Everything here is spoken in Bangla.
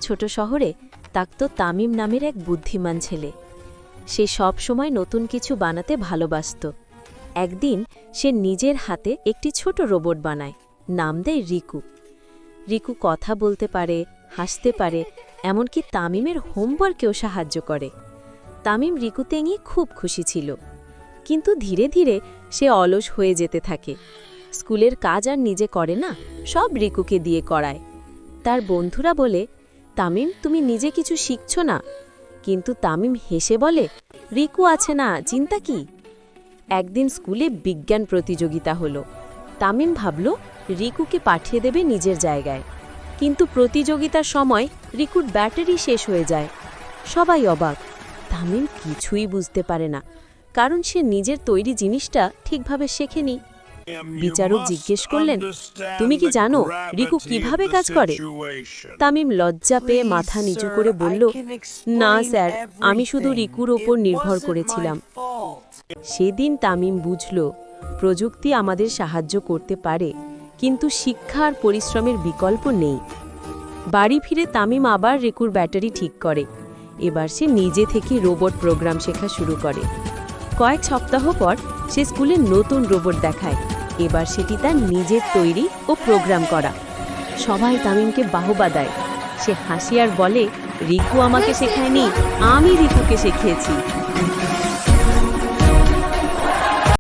ছোট শহরে থাকত তামিম নামের এক বুদ্ধিমান ছেলে। সে সব সময় নতুন কিছু বানাতে ভালোবাসত। একদিন সে নিজের হাতে একটি ছোট রোবট বানায়, নাম দেয় রিকু। রিকু কথা বলতে পারে, হাসতে পারে, এমনকি তামিমের হোমওয়ার্কেও সাহায্য করে। তামিম রিকুতে নিয়ে খুব খুশি ছিল, কিন্তু ধীরে ধীরে সে অলস হয়ে যেতে থাকে। স্কুলের কাজ আর নিজে করে না, সব রিকুকে দিয়ে করায়। তার বন্ধুরা বলে, তামিম তুমি নিজে কিছু শিখছ না। কিন্তু তামিম হেসে বলে, রিকু আছে না, চিন্তা কি। একদিন স্কুলে বিজ্ঞান প্রতিযোগিতা হলো। তামিম ভাবল রিকুকে পাঠিয়ে দেবে নিজের জায়গায়, কিন্তু প্রতিযোগিতার সময় রিকুর ব্যাটারি শেষ হয়ে যায়। সবাই অবাক। তামিম কিছুই বুঝতে পারে না, কারণ সে নিজের তৈরি জিনিসটা ঠিকভাবে শেখেনি। বিচারক জিজ্ঞেস করলেন, তুমি কি জানো রিকু কিভাবে কাজ করে? তামিম লজ্জা পেয়ে মাথা নিচু করে বলল, না স্যার, আমি শুধু রিকুর ওপর নির্ভর করেছিলাম। সেদিন তামিম বুঝল, প্রযুক্তি আমাদের সাহায্য করতে পারে, কিন্তু শিক্ষা আর পরিশ্রমের বিকল্প নেই। বাড়ি ফিরে তামিম আবার রিকুর ব্যাটারি ঠিক করে। এবার সে নিজে থেকে রোবট প্রোগ্রাম শেখা শুরু করে। কয়েক সপ্তাহ পর সে স্কুলে নতুন রোবট দেখায়। এবার সেটি তার নিজের তৈরি ও প্রোগ্রাম করা। সবাই তামিমকে বাহবা দেয়। সে হাসি আর বলে, রিকু আমাকে শেখায়নি, আমি রিকুকে শিখিয়েছি।